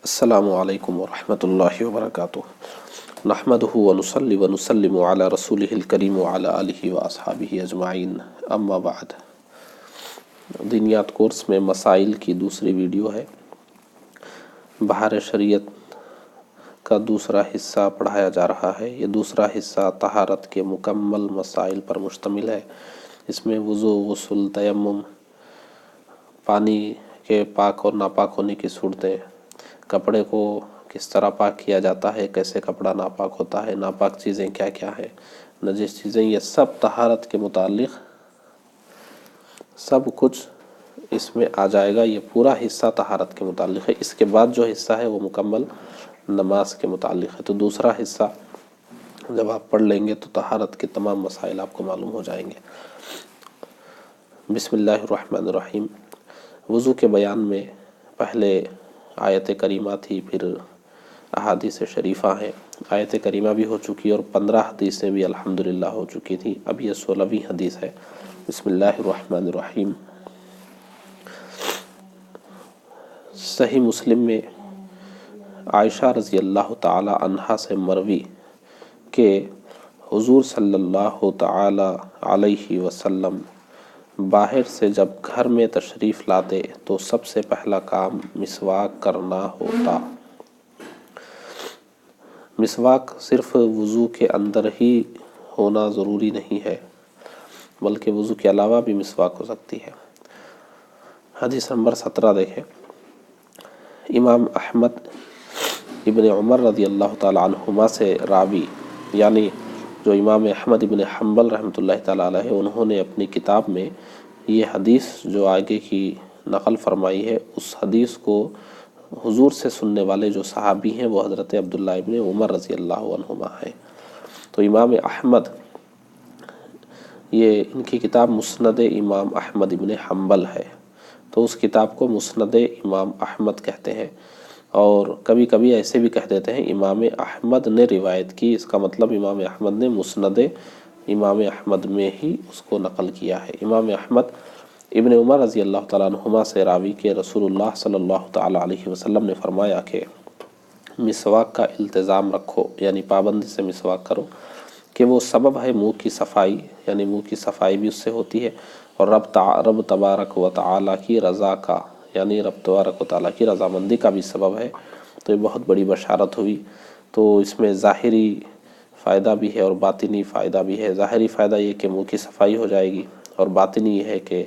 السلام علیکم ورحمۃ اللہ وبرکاتہ۔ نحمدہ ونصلی ونسلم علی رسولہ الکریم وعلی آلہ واصحابہ اجمعین، اما بعد۔ دینیات کورس میں مسائل کی دوسری ویڈیو ہے۔ بہار شریعت کا دوسرا حصہ پڑھایا جا رہا ہے۔ یہ دوسرا حصہ طہارت کے مکمل مسائل پر مشتمل ہے۔ اس میں وضو، غسل، تیمم، پانی کے پاک اور ناپاک ہونے کی صورتیں، کپڑے کو کس طرح پاک کیا جاتا ہے، کیسے کپڑا ناپاک ہوتا ہے، ناپاک چیزیں کیا کیا ہے، نجس چیزیں، یہ سب طہارت کے متعلق سب کچھ اس میں آ جائے گا۔ یہ پورا حصہ طہارت کے متعلق ہے۔ اس کے بعد جو حصہ ہے وہ مکمل نماز کے متعلق ہے۔ تو دوسرا حصہ جب آپ پڑھ لیں گے تو طہارت کے تمام مسائل آپ کو معلوم ہو جائیں گے۔ بسم اللہ الرحمن الرحیم۔ وضو کے بیان میں پہلے آیت کریمہ تھی، پھر احادیث شریفہ ہیں۔ آیت کریمہ بھی ہو چکی اور 15 حدیثیں بھی الحمدللہ ہو چکی تھی۔ اب یہ 16ویں حدیث ہے۔ بسم اللہ الرحمن الرحیم۔ صحیح مسلم میں عائشہ رضی اللہ تعالی عنہا سے مروی کہ حضور صلی اللہ تعالی علیہ وسلم باہر سے جب گھر میں تشریف لاتے تو سب سے پہلا کام مسواک کرنا ہوتا۔ مسواک صرف وضو کے اندر ہی ہونا ضروری نہیں ہے، بلکہ وضو کے علاوہ بھی مسواک ہو سکتی ہے۔ حدیث نمبر 17 دیکھیں۔ امام احمد ابن عمر رضی اللہ تعالی عنہما سے راوی، یعنی جو امام احمد ابن حنبل رحمۃ اللہ تعالی علیہ، انہوں نے اپنی کتاب میں یہ حدیث جو آگے کی نقل فرمائی ہے، اس حدیث کو حضور سے سننے والے جو صحابی ہیں وہ حضرت عبداللہ ابن عمر رضی اللہ عنہما ہیں۔ تو امام احمد، یہ ان کی کتاب مسند امام احمد ابن حنبل ہے، تو اس کتاب کو مسند امام احمد کہتے ہیں، اور کبھی کبھی ایسے بھی کہہ دیتے ہیں امام احمد نے روایت کی۔ اس کا مطلب امام احمد نے مسند امام احمد میں ہی اس کو نقل کیا ہے۔ امام احمد ابن عمر رضی اللہ تعالیٰ عنہما سے راوی کہ رسول اللہ صلی اللہ تعالیٰ علیہ وسلم نے فرمایا کہ مسواک کا التزام رکھو، یعنی پابندی سے مسواک کرو، کہ وہ سبب ہے منہ کی صفائی، یعنی منہ کی صفائی بھی اس سے ہوتی ہے، اور رب تبارک و تعالیٰ کی رضا کا، یعنی رب تبارک و تعالیٰ کی رضامندی کا بھی سبب ہے۔ تو یہ بہت بڑی بشارت ہوئی۔ تو اس میں ظاہری فائدہ بھی ہے اور باطنی فائدہ بھی ہے۔ ظاہری فائدہ یہ کہ منہ کی صفائی ہو جائے گی، اور باطنی یہ ہے کہ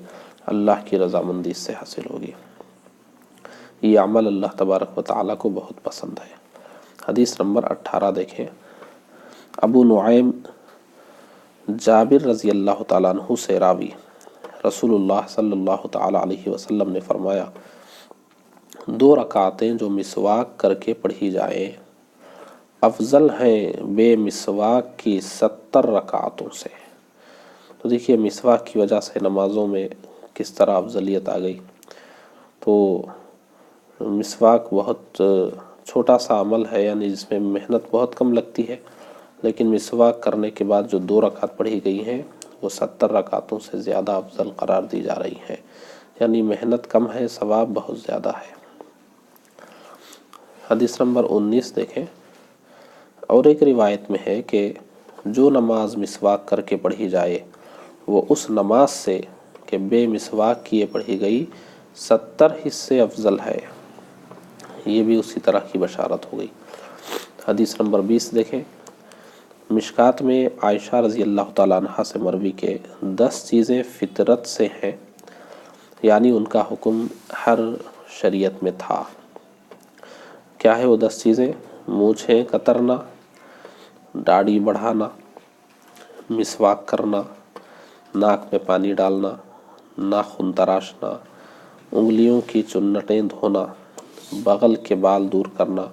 اللہ کی رضامندی اس سے حاصل ہوگی۔ یہ عمل اللہ تبارک و تعالیٰ کو بہت پسند ہے۔ حدیث نمبر 18 دیکھیں۔ ابو نعیم جابر رضی اللہ تعالیٰ عنہ سے راوی، رسول اللہ صلی اللہ تعالیٰ علیہ وسلم نے فرمایا، 2 رکعتیں جو مسواک کر کے پڑھی جائیں افضل ہیں بے مسواک کی 70 رکعتوں سے۔ تو دیکھیے مسواک کی وجہ سے نمازوں میں کس طرح افضلیت آ گئی۔ تو مسواک بہت چھوٹا سا عمل ہے، یعنی جس میں محنت بہت کم لگتی ہے، لیکن مسواک کرنے کے بعد جو 2 رکعت پڑھی گئی ہیں وہ 70 رکعتوں سے زیادہ افضل قرار دی جا رہی ہیں، یعنی محنت کم ہے، ثواب بہت زیادہ ہے۔ حدیث نمبر 19 دیکھیں۔ اور ایک روایت میں ہے کہ جو نماز مسواک کر کے پڑھی جائے وہ اس نماز سے کہ بے مسواک کیے پڑھی گئی 70 حصے افضل ہے۔ یہ بھی اسی طرح کی بشارت ہو گئی۔ حدیث نمبر 20 دیکھیں۔ مشکات میں عائشہ رضی اللہ تعالیٰ عنہا سے مروی کہ 10 چیزیں فطرت سے ہیں، یعنی ان کا حکم ہر شریعت میں تھا۔ کیا ہے وہ 10 چیزیں؟ مونچھیں کترنا، داڑھی بڑھانا، مسواک کرنا، ناک میں پانی ڈالنا، ناخن تراشنا، انگلیوں کی چنٹیں دھونا، بغل کے بال دور کرنا،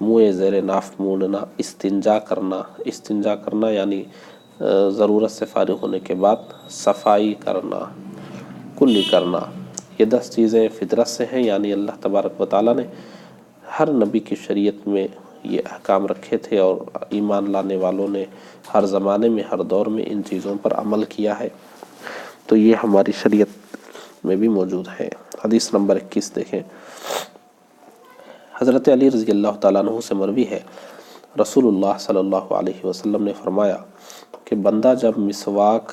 منہ زیر ناف مونڈنا، استنجا کرنا یعنی ضرورت سے فارغ ہونے کے بعد صفائی کرنا، کلی کرنا۔ یہ 10 چیزیں فطرت سے ہیں، یعنی اللہ تبارک و تعالیٰ نے ہر نبی کی شریعت میں یہ احکام رکھے تھے، اور ایمان لانے والوں نے ہر زمانے میں، ہر دور میں ان چیزوں پر عمل کیا ہے۔ تو یہ ہماری شریعت میں بھی موجود ہے۔ حدیث نمبر 21 دیکھیں۔ حضرت علی رضی اللہ تعالیٰ عنہ سے مروی ہے، رسول اللہ صلی اللہ علیہ وسلم نے فرمایا کہ بندہ جب مسواک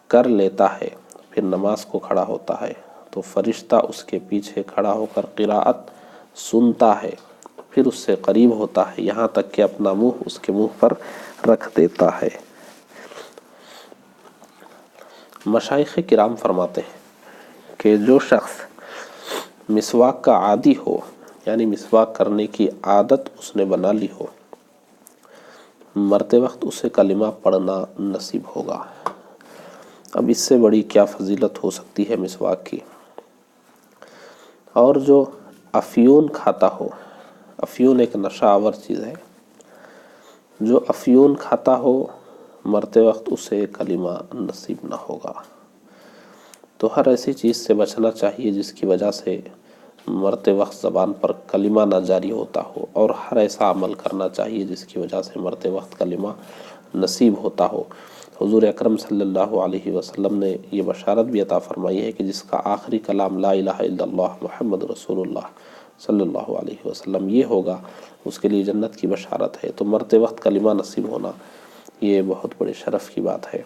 کر لیتا ہے پھر نماز کو کھڑا ہوتا ہے تو فرشتہ اس کے پیچھے کھڑا ہو کر قراءت سنتا ہے، پھر اس سے قریب ہوتا ہے یہاں تک کہ اپنا منہ اس کے منہ پر رکھ دیتا ہے۔ مشائخ کرام فرماتے ہیں کہ جو شخص مسواک کا عادی ہو، یعنی مسواک کرنے کی عادت اس نے بنا لی ہو، مرتے وقت اسے کلمہ پڑھنا نصیب ہوگا۔ اب اس سے بڑی کیا فضیلت ہو سکتی ہے مسواک کی۔ اور جو افیون کھاتا ہو، افیون ایک نشہ آور چیز ہے، جو افیون کھاتا ہو مرتے وقت اسے کلمہ نصیب نہ ہوگا۔ تو ہر ایسی چیز سے بچنا چاہیے جس کی وجہ سے مرتے وقت زبان پر کلمہ نہ جاری ہوتا ہو، اور ہر ایسا عمل کرنا چاہیے جس کی وجہ سے مرتے وقت کلمہ نصیب ہوتا ہو۔ حضور اکرم صلی اللہ علیہ وسلم نے یہ بشارت بھی عطا فرمائی ہے کہ جس کا آخری کلام لا الہ الا اللہ محمد رسول اللہ صلی اللہ علیہ وسلم یہ ہوگا، اس کے لیے جنت کی بشارت ہے۔ تو مرتے وقت کلمہ نصیب ہونا یہ بہت بڑے شرف کی بات ہے۔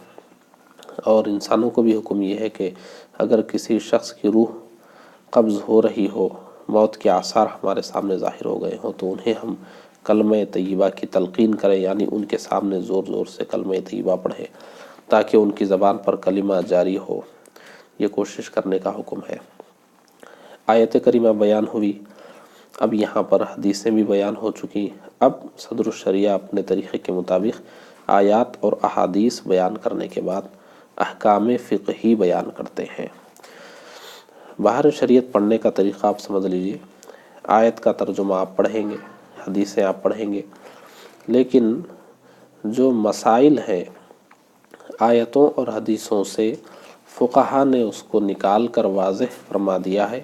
اور انسانوں کو بھی حکم یہ ہے کہ اگر کسی شخص کی روح قبض ہو رہی ہو، موت کے آثار ہمارے سامنے ظاہر ہو گئے ہوں، تو انہیں ہم کلمہ طیبہ کی تلقین کریں، یعنی ان کے سامنے زور زور سے کلمہ طیبہ پڑھیں تاکہ ان کی زبان پر کلمہ جاری ہو۔ یہ کوشش کرنے کا حکم ہے۔ آیت کریمہ بیان ہوئی، اب یہاں پر حدیثیں بھی بیان ہو چکی۔ اب صدر الشریعہ اپنے طریقے کے مطابق آیات اور احادیث بیان کرنے کے بعد احکام فقہی بیان کرتے ہیں۔ باہر شریعت پڑھنے کا طریقہ آپ سمجھ لیجئے، آیت کا ترجمہ آپ پڑھیں گے، حدیثیں آپ پڑھیں گے، لیکن جو مسائل ہیں آیتوں اور حدیثوں سے فقہا نے اس کو نکال کر واضح فرما دیا ہے،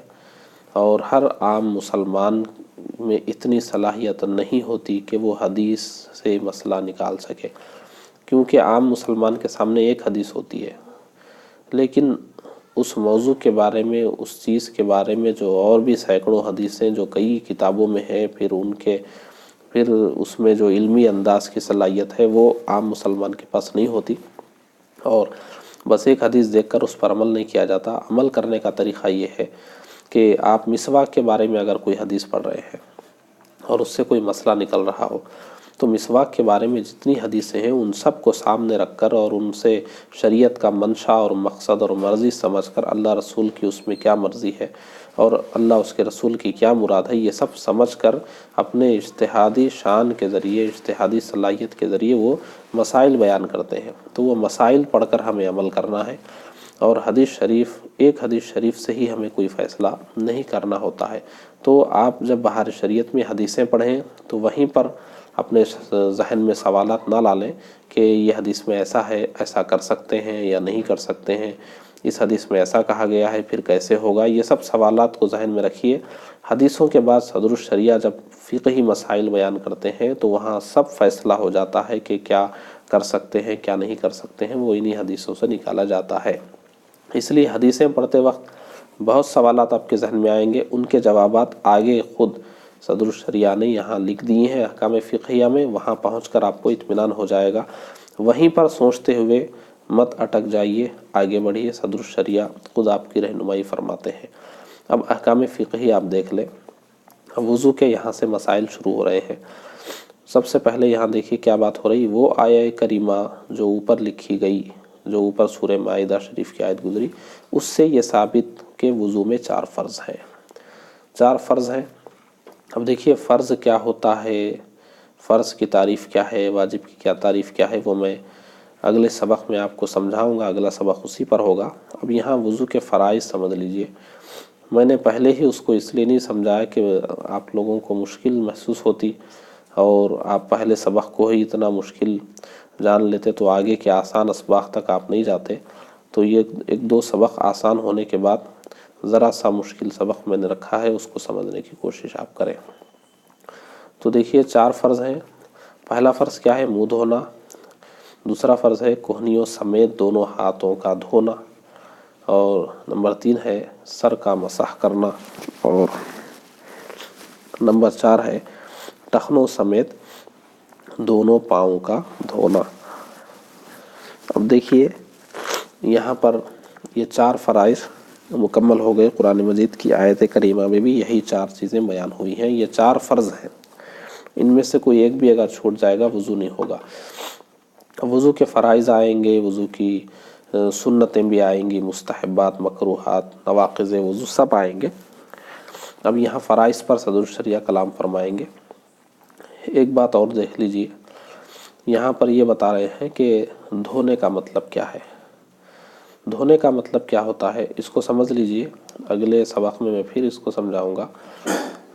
اور ہر عام مسلمان میں اتنی صلاحیت نہیں ہوتی کہ وہ حدیث سے مسئلہ نکال سکے، کیونکہ عام مسلمان کے سامنے ایک حدیث ہوتی ہے، لیکن اس موضوع کے بارے میں، اس چیز کے بارے میں جو اور بھی سینکڑوں حدیثیں جو کئی کتابوں میں ہیں، پھر اس میں جو علمی انداز کی صلاحیت ہے وہ عام مسلمان کے پاس نہیں ہوتی، اور بس ایک حدیث دیکھ کر اس پر عمل نہیں کیا جاتا۔ عمل کرنے کا طریقہ یہ ہے کہ آپ مسواک کے بارے میں اگر کوئی حدیث پڑھ رہے ہیں اور اس سے کوئی مسئلہ نکل رہا ہو، تو مسواک کے بارے میں جتنی حدیثیں ہیں ان سب کو سامنے رکھ کر اور ان سے شریعت کا منشا اور مقصد اور مرضی سمجھ کر اللہ رسول کی اس میں کیا مرضی ہے اور اللہ اس کے رسول کی کیا مراد ہے، یہ سب سمجھ کر اپنے اجتہادی شان کے ذریعے، اجتہادی صلاحیت کے ذریعے وہ مسائل بیان کرتے ہیں۔ تو وہ مسائل پڑھ کر ہمیں عمل کرنا ہے، اور ایک حدیث شریف سے ہی ہمیں کوئی فیصلہ نہیں کرنا ہوتا ہے۔ تو آپ جب باہر شریعت میں حدیثیں پڑھیں تو وہیں پر اپنے ذہن میں سوالات نہ ڈالیں کہ یہ حدیث میں ایسا ہے، ایسا کر سکتے ہیں یا نہیں کر سکتے ہیں، اس حدیث میں ایسا کہا گیا ہے پھر کیسے ہوگا، یہ سب سوالات کو ذہن میں رکھیے۔ حدیثوں کے بعد صدر الشریعہ جب فقہی مسائل بیان کرتے ہیں تو وہاں سب فیصلہ ہو جاتا ہے کہ کیا کر سکتے ہیں کیا نہیں کر سکتے ہیں، وہ انہی حدیثوں سے نکالا جاتا ہے۔ اس لیے حدیثیں پڑھتے وقت بہت سوالات آپ کے ذہن میں آئیں گے، ان کے جوابات آگے خود صدر الشریعہ نے یہاں لکھ دیے ہیں احکام فقہیہ میں، وہاں پہنچ کر آپ کو اطمینان ہو جائے گا۔ وہیں پر سوچتے ہوئے مت اٹک جائیے، آگے بڑھیے، صدر الشریعہ خود آپ کی رہنمائی فرماتے ہیں۔ اب احکام فقہی آپ دیکھ لیں۔ وضو کے یہاں سے مسائل شروع ہو رہے ہیں۔ سب سے پہلے یہاں دیکھیے کیا بات ہو رہی، وہ آیہ کریمہ جو اوپر لکھی گئی، جو اوپر سورہ مائدہ شریف کی آیت گزری، اس سے یہ ثابت کہ وضو میں 4 فرض ہیں، 4 فرض ہیں۔ اب دیکھیے فرض کیا ہوتا ہے، فرض کی تعریف کیا ہے، واجب کی کیا تعریف کیا ہے، وہ میں اگلے سبق میں آپ کو سمجھاؤں گا، اگلا سبق اسی پر ہوگا۔ اب یہاں وضو کے فرائض سمجھ لیجئے۔ میں نے پہلے ہی اس کو اس لیے نہیں سمجھایا کہ آپ لوگوں کو مشکل محسوس ہوتی اور آپ پہلے سبق کو ہی اتنا مشکل جان لیتے تو آگے کے آسان اسباق تک آپ نہیں جاتے۔ تو یہ 1-2 سبق آسان ہونے کے بعد ذرا سا مشکل سبق میں نے رکھا ہے، اس کو سمجھنے کی کوشش آپ کریں۔ تو دیکھیے 4 فرض ہیں۔ پہلا فرض کیا ہے، منہ دھونا۔ دوسرا فرض ہے کہنیوں سمیت دونوں ہاتھوں کا دھونا، اور نمبر 3 ہے سر کا مسح کرنا، اور نمبر 4 ہے ٹخنوں سمیت دونوں پاؤں کا دھونا۔ اب دیکھیے یہاں پر یہ 4 فرائض مکمل ہو گئے۔ قرآن مجید کی آیت کریمہ میں بھی یہی 4 چیزیں بیان ہوئی ہیں، یہ 4 فرض ہیں، ان میں سے کوئی ایک بھی اگر چھوٹ جائے گا وضو نہیں ہوگا۔ وضو کے فرائض آئیں گے، وضو کی سنتیں بھی آئیں گی، مستحبات، مکروہات، نواقض وضو سب آئیں گے۔ اب یہاں فرائض پر صدر الشریعہ کلام فرمائیں گے۔ ایک بات اور دیکھ لیجئے، یہاں پر یہ بتا رہے ہیں کہ دھونے کا مطلب کیا ہے۔ دھونے کا مطلب کیا ہوتا ہے اس کو سمجھ لیجئے، اگلے سبق میں پھر اس کو سمجھاؤں گا۔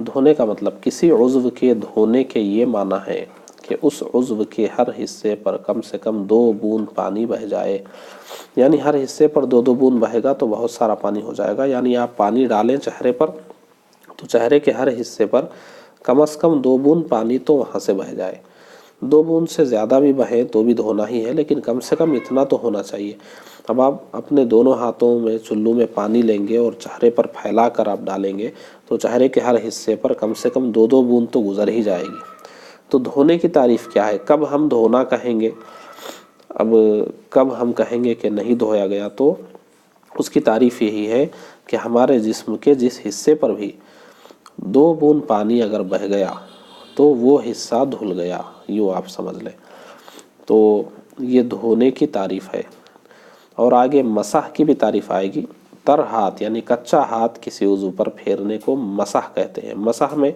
دھونے کا مطلب کسی عضو کے دھونے کے یہ معنی ہے کہ اس عضو کے ہر حصے پر کم سے کم 2 بوند پانی بہہ جائے، یعنی ہر حصے پر 2 بوند بہے گا تو بہت سارا پانی ہو جائے گا، یعنی آپ پانی ڈالیں چہرے پر تو چہرے کے ہر حصے پر کم از کم 2 بوند پانی تو وہاں سے بہہ جائے۔ 2 بوند سے زیادہ بھی بہے تو بھی دھونا ہی ہے، لیکن کم سے کم اتنا تو ہونا چاہیے۔ اب آپ اپنے دونوں ہاتھوں میں چلو میں پانی لیں گے اور چہرے پر پھیلا کر آپ ڈالیں گے تو چہرے کے ہر حصے پر کم سے کم 2 بوند تو گزر ہی جائے گی۔ تو دھونے کی تعریف کیا ہے، کب ہم دھونا کہیں گے، اب کب ہم کہیں گے کہ نہیں دھویا گیا، تو اس کی تعریف یہی ہے کہ ہمارے جسم کے جس حصے پر بھی 2 بوند پانی اگر بہہ گیا تو وہ حصہ دھل گیا، یوں آپ سمجھ لیں۔ تو یہ دھونے کی تعریف ہے۔ اور آگے مسح کی بھی تعریف آئے گی۔ تر ہاتھ یعنی کچا ہاتھ کسی عضو پر پھیرنے کو مسح کہتے ہیں۔ مسح میں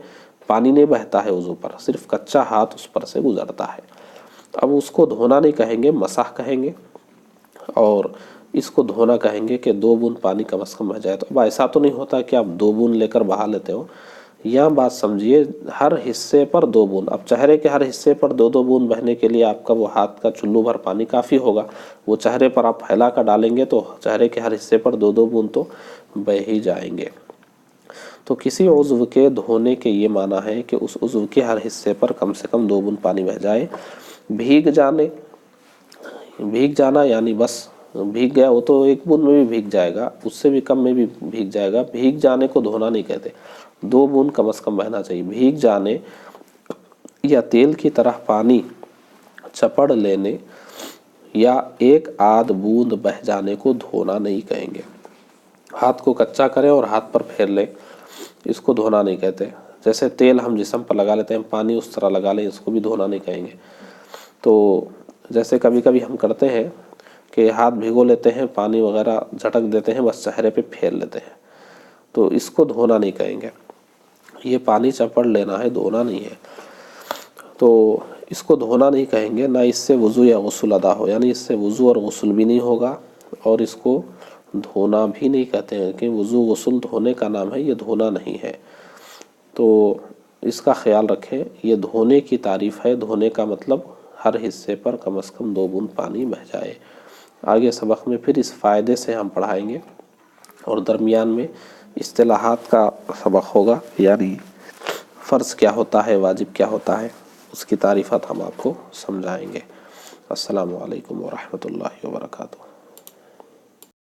پانی نہیں بہتا ہے عضو پر، صرف کچا ہاتھ اس پر سے گزرتا ہے۔ اب اس کو دھونا نہیں کہیں گے، مسح کہیں گے، اور اس کو دھونا کہیں گے کہ 2 بوند پانی کم از کم بہ جائے۔ تو اب ایسا تو نہیں ہوتا کہ آپ 2 بوند لے کر بہا لیتے ہو، یہاں بات سمجھیے ہر حصے پر 2 بوند۔ اب چہرے کے ہر حصے پر 2 بوند بہنے کے لیے آپ کا وہ ہاتھ کا چلو بھر پانی کافی ہوگا، وہ چہرے پر آپ پھیلا کر ڈالیں گے تو چہرے کے ہر حصے پر 2 بوند تو بہ ہی جائیں گے۔ تو کسی عضو کے دھونے کے یہ معنی ہے کہ اس عضو کے ہر حصے پر کم سے کم 2 بوند پانی بہ جائے۔ بھیگ جانا یعنی بس بھیگ گیا، وہ تو 1 بوند میں بھی بھیگ جائے گا، اس سے بھی کم میں بھی بھیگ جائے گا۔ بھیگ جانے کو دھونا نہیں کہتے، 2 بوند کم از کم بہنا چاہیے۔ بھیگ جانے یا تیل کی طرح پانی چپڑ لینے یا 1 آدھ بوند بہ جانے کو دھونا نہیں کہیں گے۔ ہاتھ کو کچا کریں اور ہاتھ پر پھیر لیں، اس کو دھونا نہیں کہتے۔ جیسے تیل ہم جسم پر لگا لیتے ہیں، پانی اس طرح لگا لیں، اس کو بھی دھونا نہیں کہیں گے۔ تو جیسے کبھی کبھی ہم کرتے ہیں کہ ہاتھ بھگو لیتے ہیں، پانی وغیرہ جھٹک دیتے ہیں، بس چہرے پہ پھیر لیتے ہیں، تو اس کو دھونا نہیں کہیں گے۔ یہ پانی چپڑ لینا ہے، دھونا نہیں ہے، تو اس کو دھونا نہیں کہیں گے۔ نہ اس سے وضو یا غسل ادا ہو، یعنی اس سے وضو اور غسل بھی نہیں ہوگا، اور اس کو دھونا بھی نہیں کہتے ہیں کہ وضو غسل دھونے کا نام ہے، یہ دھونا نہیں ہے۔ تو اس کا خیال رکھیں، یہ دھونے کی تعریف ہے۔ دھونے کا مطلب ہر حصے پر کم از کم 2 بوند پانی بہ جائے۔ آگے سبق میں پھر اس فائدے سے ہم پڑھائیں گے، اور درمیان میں اصطلاحات کا سبق ہوگا، یعنی فرض کیا ہوتا ہے، واجب کیا ہوتا ہے، اس کی تعریفات ہم آپ کو سمجھائیں گے۔ السلام علیکم ورحمۃ اللہ وبرکاتہ۔